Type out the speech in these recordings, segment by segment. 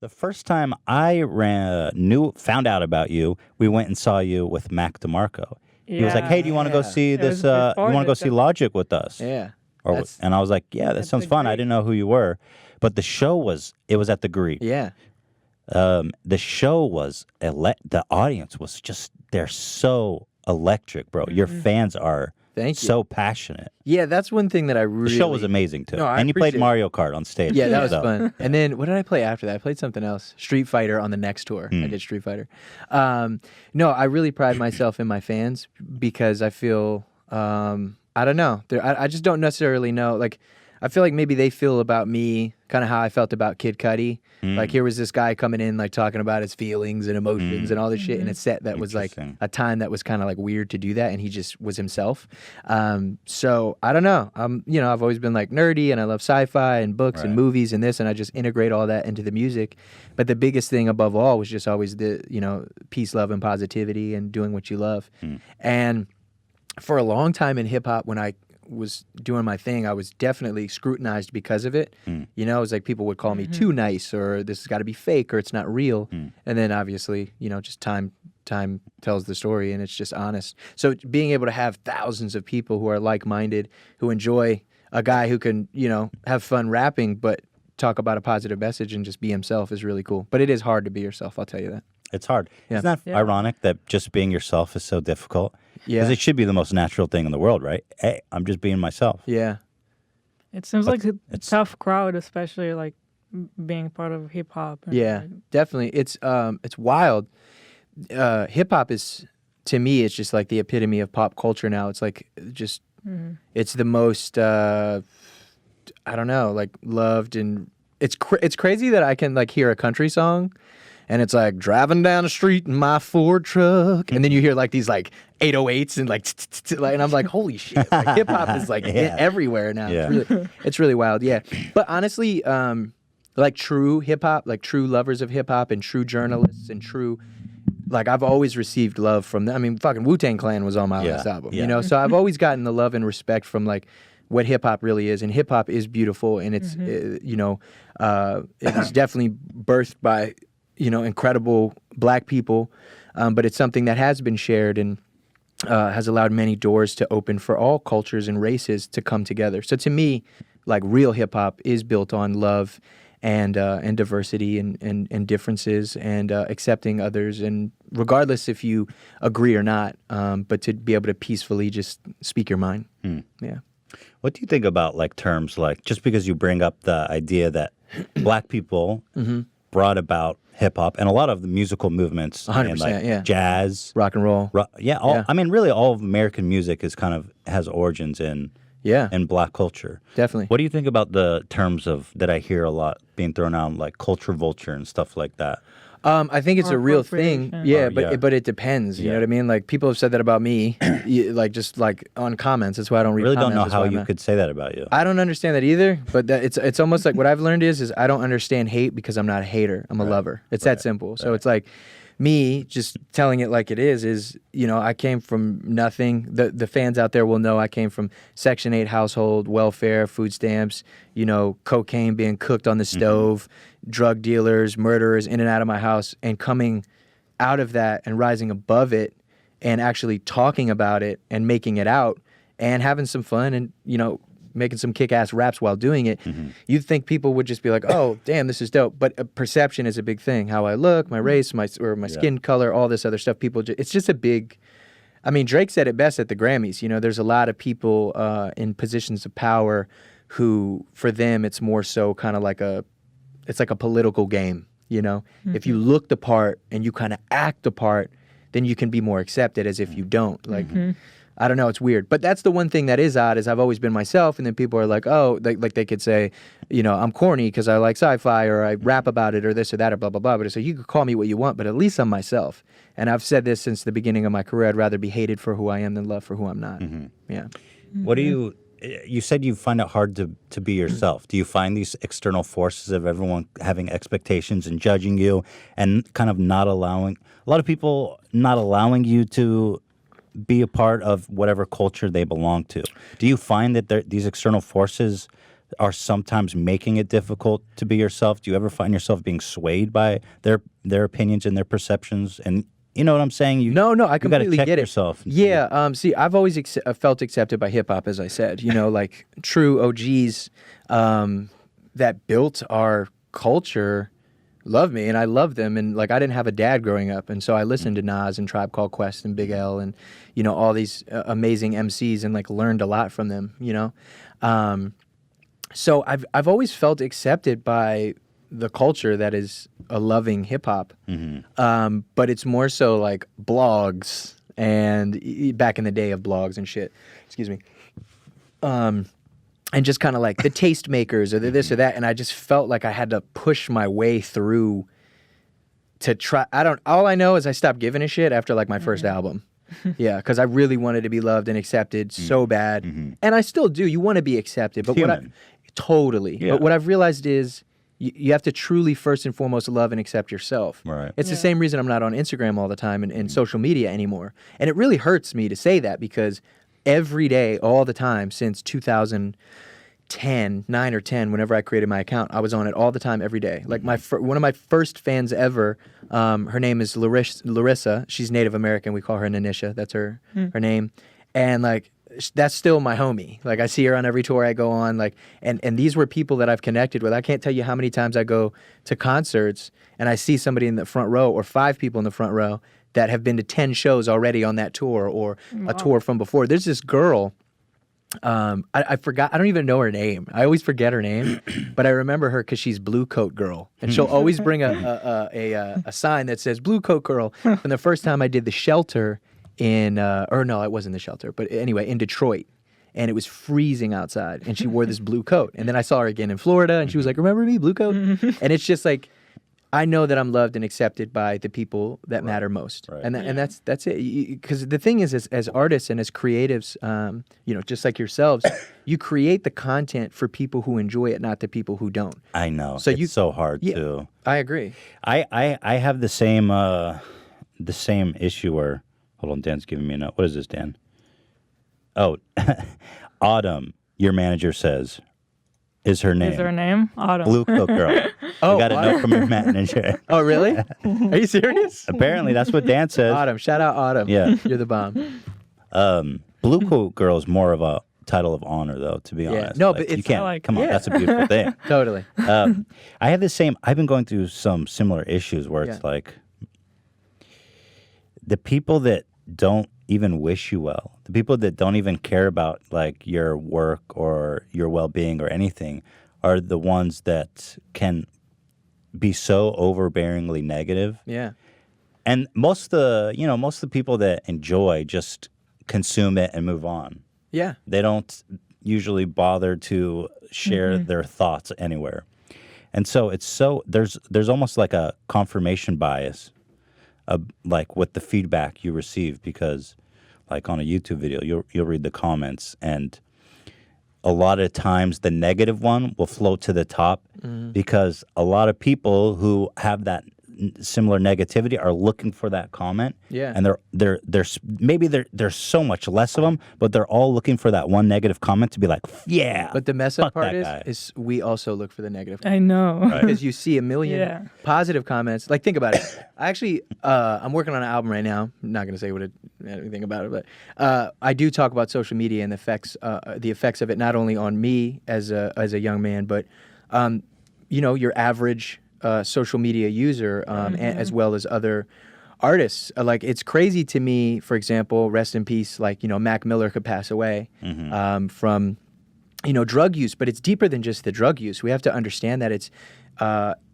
The first time I found out about you, we went and saw you with Mac DeMarco. He was like, "Hey, Yeah, do you want to go Yeah. see it was this? You before want to the go see show. Logic with us?" Yeah. Or, That's and I was like, "Yeah, that At sounds the fun." I Greek. didn't know who you were, but the show was at the Greek. yeah. The show was the audience was just they're so electric, bro. Your fans are Thank you. so passionate. Yeah, that's one thing that I The really show was amazing too, No, I and you played appreciate it. Mario Kart on stage. Yeah, that too, was so- fun. And then what did I play after that? I played something else. Street Fighter on the next tour. I did Street Fighter. No, I really pride myself in my fans because I feel I don't know. I just don't necessarily know. Like, I feel like maybe they feel about me kind of how I felt about Kid Cudi. Like, here was this guy coming in, like, talking about his feelings and emotions and all this shit in a set that was, like, Interesting. a time that was kind of, like, weird to do that, and he just was himself. So, I don't know. I've always been, like, nerdy, and I love sci-fi and books and Right. movies and this, and I just integrate all that into the music. But the biggest thing above all was just always the, peace, love, and positivity and doing what you love. And for a long time in hip-hop, when I was doing my thing, I was definitely scrutinized because of it. It was like people would call me too nice, or this has got to be fake, or it's not real. And then obviously, just time tells the story, and it's just honest. So being able to have thousands of people who are like-minded, who enjoy a guy who can, have fun rapping, but talk about a positive message and just be himself is really cool. But it is hard to be yourself, I'll tell you that. It's hard. Yeah. Isn't that Yeah. ironic that just being yourself is so difficult? Yeah. Because it should be the most natural thing in the world, right? Hey, I'm just being myself. Yeah. It seems like a it's- tough crowd, especially like being part of hip hop. Yeah, definitely. It's wild. Hip hop is, to me, it's just like the epitome of pop culture now. It's like just it's the most I don't know, like loved, and it's crazy that I can like hear a country song and it's like driving down the street in my Ford truck, and then you hear like these like 808s and like and I'm like, holy shit! Like, hip hop is like Yeah. everywhere now. Yeah. It's really wild. Yeah, but honestly, like true hip hop, like true lovers of hip hop and true journalists and true, like I've always received love from them. I mean, fucking Wu-Tang Clan was on my Yeah, last album, yeah. So I've always gotten the love and respect from like what hip hop really is, and hip hop is beautiful, and it's it's definitely birthed by incredible black people, but it's something that has been shared and has allowed many doors to open for all cultures and races to come together. So to me, like real hip hop is built on love and diversity and differences and accepting others, and regardless if you agree or not, but to be able to peacefully just speak your mind. Yeah. What do you think about like terms like, just because you bring up the idea that black people brought about hip hop and a lot of the musical movements, 100%, and like yeah. jazz, Rock and roll. yeah. I mean, really, all of American music is kind of has origins in Yeah. black culture. Definitely. What do you think about the terms of that I hear a lot being thrown out, like culture vulture and stuff like that? I think it's a real thing. Appropriation. Yeah, Oh, but yeah. but it depends. You Yeah. know what I mean? Like people have said that about me, just like on comments. That's why I don't I read really don't comments. know That's how why I'm you not- could say that about you. I don't understand that either. But it's almost like what I've learned is I don't understand hate because I'm not a hater. I'm a lover. It's that simple. So it's like me just telling it like it is I came from nothing. The fans out there will know I came from Section 8 household, welfare, food stamps, cocaine being cooked on the stove, drug dealers, murderers in and out of my house, and coming out of that and rising above it and actually talking about it and making it out and having some fun and making some kick-ass raps while doing it. You'd think people would just be like, oh damn, this is dope, but perception is a big thing. How I look, my race, my skin color, all this other stuff. It's just a big, I mean, Drake said it best at the Grammys. There's a lot of people in positions of power who, for them, it's more so kind of like it's like a political game. If you look the part and you kind of act the part, then you can be more accepted as if you don't. Like, I don't know, it's weird. But that's the one thing that is odd is I've always been myself, and then people are like, oh, like they could say, I'm corny because I like sci-fi or I rap about it or this or that or blah, blah, blah. But it's like, you could call me what you want, but at least I'm myself. And I've said this since the beginning of my career. I'd rather be hated for who I am than loved for who I'm not. Yeah. What do you said you find it hard to be yourself. Do you find these external forces of everyone having expectations and judging you and kind of not allowing, a lot of people not allowing you to be a part of whatever culture they belong to? Do you find that these external forces are sometimes making it difficult to be yourself? Do you ever find yourself being swayed by their opinions and their perceptions? And you know what I'm saying? No, I you gotta completely check get it. yourself. Yeah. See, I've always felt accepted by hip hop, as I said. You know, like true OGs that built our culture love me, and I love them. And like, I didn't have a dad growing up, and so I listened to Nas and Tribe Called Quest and Big L, and you know, all these amazing MCs, and like learned a lot from them. You know, so I've always felt accepted by the culture that is a loving hip hop, but it's more so like blogs and back in the day of blogs and shit. Excuse me. And just kind of like the tastemakers or the this or that, and I just felt like I had to push my way through to try. All I know is I stopped giving a shit after like my first album. Yeah, because I really wanted to be loved and accepted so bad, and I still do. You want to be accepted, but totally. Yeah. But what I've realized is you have to truly, first and foremost, love and accept yourself. Right. It's the same reason I'm not on Instagram all the time and social media anymore. And it really hurts me to say that because every day, all the time, since 2010, 9 or 10, whenever I created my account, I was on it all the time, every day. Like one of my first fans ever, her name is Larissa. She's Native American. We call her Nanisha. That's her name. And like, that's still my homie. Like I see her on every tour I go on. Like, and these were people that I've connected with. I can't tell you how many times I go to concerts and I see somebody in the front row or 5 people in the front row that have been to 10 shows already on that tour or a tour from before. There's this girl. I forgot. I don't even know her name. I always forget her name, but I remember her because she's Blue Coat Girl, and she'll always bring a sign that says Blue Coat Girl. And the first time I did the Shelter or no, it wasn't the Shelter, but anyway, in Detroit, and it was freezing outside, and she wore this blue coat. And then I saw her again in Florida, and she was like, "Remember me, Blue Coat?" And it's just like, I know that I'm loved and accepted by the people that matter most, and that's it. Because the thing is, as artists and as creatives, you know, just like yourselves, you create the content for people who enjoy it, not the people who don't. I know. So it's so hard to. I agree. I have the same issue where. Hold on, Dan's giving me a note. What is this, Dan? Oh, Autumn, your manager says, is her name. Is her name? Autumn. Blue Coat Girl. Oh, I got a note from your manager. Oh, really? Are you serious? Apparently, that's what Dan says. Autumn. Shout out Autumn. Yeah. You're the bomb. Blue Coat Girl is more of a title of honor, though, to be honest. No, like, but you can't. like, come on, that's a beautiful thing. Totally. I have the same. I've been going through some similar issues where it's like the people that don't even wish you well, the people that don't even care about like your work or your well-being or anything, are the ones that can be so overbearingly negative. Yeah. And most of the people that enjoy just consume it and move on. Yeah. They don't usually bother to share their thoughts anywhere. And so there's almost like a confirmation bias like with the feedback you receive, because like on a YouTube video, you'll read the comments, and a lot of times the negative one will float to the top because a lot of people who have that similar negativity are looking for that comment. Yeah. And there's so much less of them, but they're all looking for that one negative comment to be like, yeah. But the mess up fuck part that guy. is we also look for the negative I know. because you see a million positive comments. Like, think about it. I actually, I'm working on an album right now. I'm not going to say anything about it, but I do talk about social media and the effects of it, not only on me as a young man, but you know, your average social media user, as well as other artists. Like, it's crazy to me, for example, rest in peace, like, you know, Mac Miller could pass away from, you know, drug use, but it's deeper than just the drug use. We have to understand that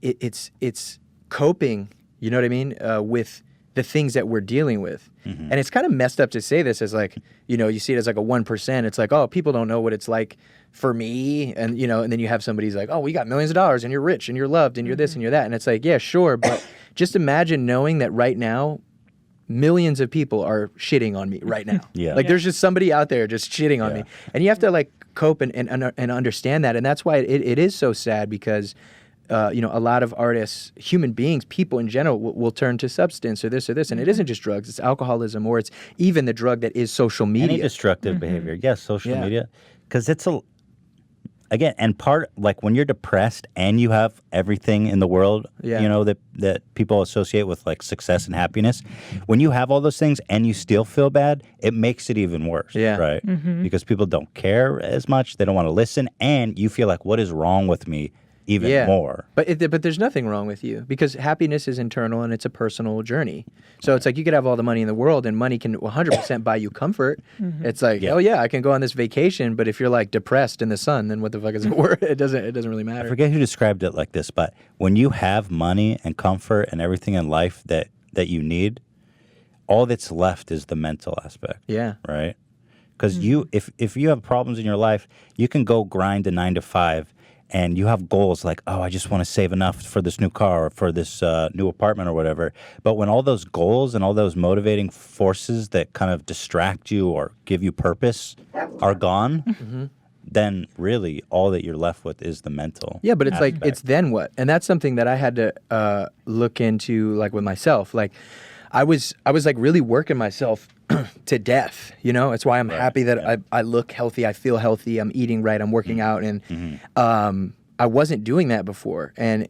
it's coping, you know what I mean, with the things that we're dealing with. And it's kind of messed up to say this as like, you know, you see it as like a 1%. It's like, oh, people don't know what it's like for me. And, you know, and then you have somebody who's like, oh, we got millions of dollars and you're rich and you're loved and you're this and you're that. And it's like, yeah, sure. But just imagine knowing that right now, millions of people are shitting on me right now. Like there's just somebody out there just shitting on me. And you have to like cope and understand that. And that's why it is so sad, because you know, a lot of artists, human beings, people in general will turn to substance or this, and it isn't just drugs, it's alcoholism, or it's even the drug that is social media. Any destructive behavior. Yes, social media. Because again, and part like when you're depressed and you have everything in the world, Yeah. you know, that people associate with like success and happiness. When you have all those things and you still feel bad, it makes it even worse. Yeah. Right. Because people don't care as much. They don't want to listen. And you feel like, what is wrong with me even more? But there's nothing wrong with you because happiness is internal and it's a personal journey. So it's like you could have all the money in the world and money can 100% buy you comfort. It's like, oh yeah, I can go on this vacation, but if you're like depressed in the sun, then what the fuck is it worth? It doesn't really matter. I forget who described it like this, but when you have money and comfort and everything in life that you need, all that's left is the mental aspect. Yeah. Right? Because if you have problems in your life, you can go grind a 9 to 5 and you have goals like, oh, I just want to save enough for this new car or for this new apartment or whatever. But when all those goals and all those motivating forces that kind of distract you or give you purpose are gone, then really all that you're left with is the mental. Yeah, but it's like, aspect. it's then what? And that's something that I had to look into, like with myself. Like, I was like really working myself to death. You know, it's why I'm happy that I look healthy, I feel healthy, I'm eating right, I'm working out, and I wasn't doing that before. And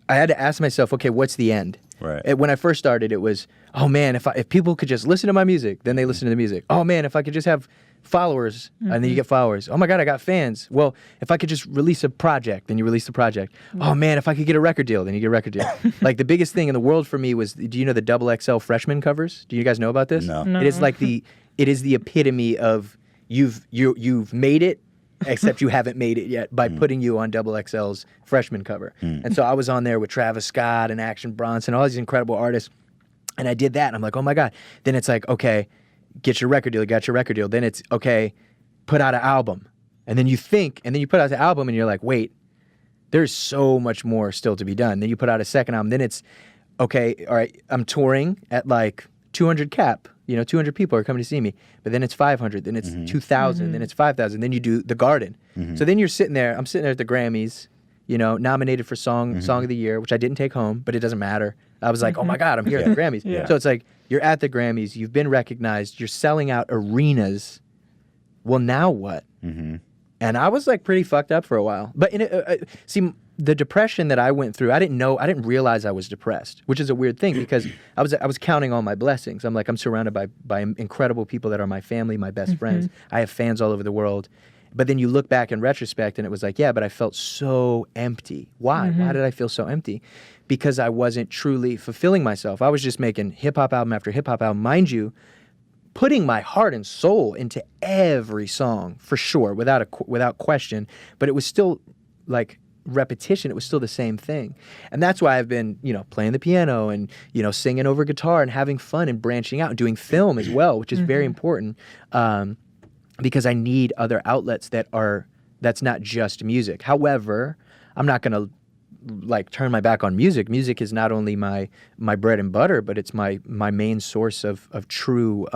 I had to ask myself, okay, what's the end? Right. When I first started, it was, oh man, if people could just listen to my music, then they listen to the music. Oh man, if I could just have followers, and then you get followers. Oh my God, I got fans. Well, if I could just release a project, then you release the project. Oh man, if I could get a record deal, then you get a record deal. Like the biggest thing in the world for me was, do you know the XXL freshman covers? Do you guys know about this? No. No. It is like it is the epitome of you've made it, except you haven't made it yet by putting you on XXL's freshman cover. And so I was on there with Travis Scott and Action Bronson, all these incredible artists. And I did that. And I'm like, oh my God. Then it's like, okay, get your record deal, got your record deal. Then it's, okay, put out an album. And then you put out the album and you're like, wait, there's so much more still to be done. Then you put out a second album. Then it's, okay, all right, I'm touring at like 200 cap. 200 people are coming to see me. But then it's 500, then it's 2,000, then it's 5,000. Then you do the Garden. So then you're sitting there, I'm sitting there at the Grammys, nominated for Song of the Year, which I didn't take home, but it doesn't matter. I was like, oh my God, I'm here at the Grammys. Yeah. So it's like, you're at the Grammys, you've been recognized, you're selling out arenas. Well, now what? And I was like pretty fucked up for a while. But see, the depression that I went through, I didn't realize I was depressed, which is a weird thing because I was counting all my blessings. I'm like, I'm surrounded by incredible people that are my family, my best friends. I have fans all over the world. But then you look back in retrospect and it was like, yeah, but I felt so empty. Why? Why did I feel so empty? Because I wasn't truly fulfilling myself. I was just making hip hop album after hip hop album, mind you, putting my heart and soul into every song for sure, without question. But it was still like repetition. It was still the same thing. And that's why I've been, playing the piano and, singing over guitar and having fun and branching out and doing film as well, which is very important. Because I need other outlets that's not just music. However, I'm not going to like turn my back on music. Music is not only my bread and butter, but it's my main source of true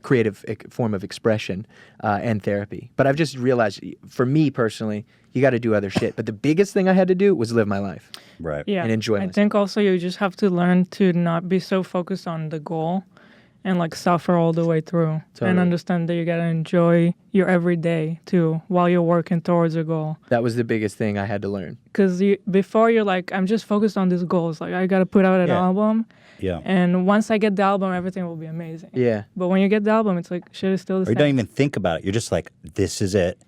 creative form of expression and therapy. But I've just realized, for me personally, you got to do other shit. But the biggest thing I had to do was live my life. Right. Yeah. And enjoy I myself. think also you just have to learn to not be so focused on the goal and like suffer all the way through Totally. and understand that you gotta enjoy your everyday too while you're working towards a goal. That was the biggest thing I had to learn. Because before you're like, I'm just focused on these goals. Like I gotta put out an Yeah. album, Yeah. and once I get the album, everything will be amazing. Yeah. But when you get the album, it's like shit is still the Or same. you don't even think about it. You're just like, this is it.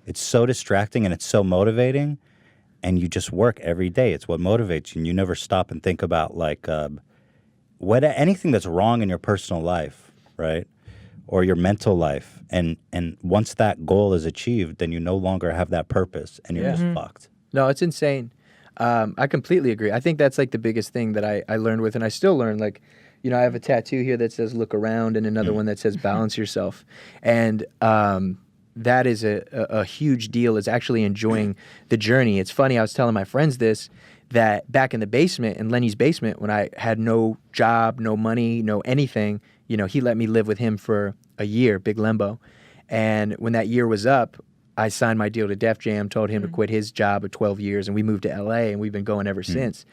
It's so distracting and it's so motivating. And you just work every day. It's what motivates you. And you never stop and think about like anything that's wrong in your personal life, right? Or your mental life. And once that goal is achieved, then you no longer have that purpose and you're just fucked. No, it's insane. I completely agree. I think that's like the biggest thing that I learned with, and I still learn. Like, I have a tattoo here that says "Look around" and another one that says "Balance yourself," and that is a huge deal. Is actually enjoying the journey. It's funny. I was telling my friends this, that back in the basement, in Lenny's basement, when I had no job, no money, no anything, he let me live with him for a year, Big Lembo, and when that year was up, I signed my deal to Def Jam, told him to quit his job of 12 years, and we moved to LA, and we've been going ever since.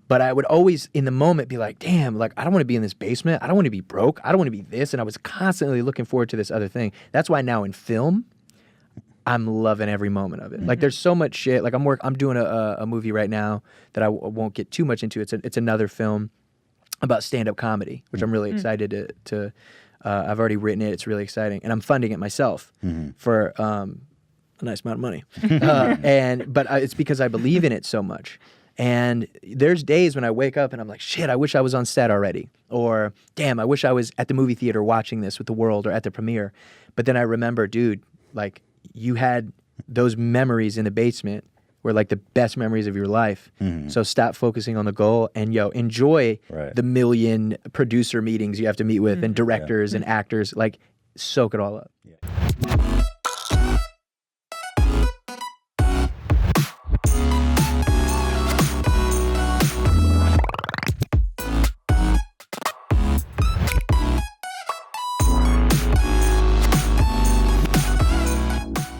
But I would always, in the moment, be like, damn, like, I don't want to be in this basement. I don't want to be broke. I don't want to be this. And I was constantly looking forward to this other thing. That's why now in film, I'm loving every moment of it. Like there's so much shit. Like I'm doing a movie right now that I won't get too much into. It's another film about stand-up comedy, which I'm really excited to I've already written it. It's really exciting, and I'm funding it myself for a nice amount of money. But it's because I believe in it so much. And there's days when I wake up and I'm like, shit, I wish I was on set already. Or, damn, I wish I was at the movie theater watching this with the world or at the premiere. But then I remember, dude, like, you had those memories in the basement were like the best memories of your life. So stop focusing on the goal and, enjoy the million producer meetings you have to meet with and directors and actors. Like, soak it all up.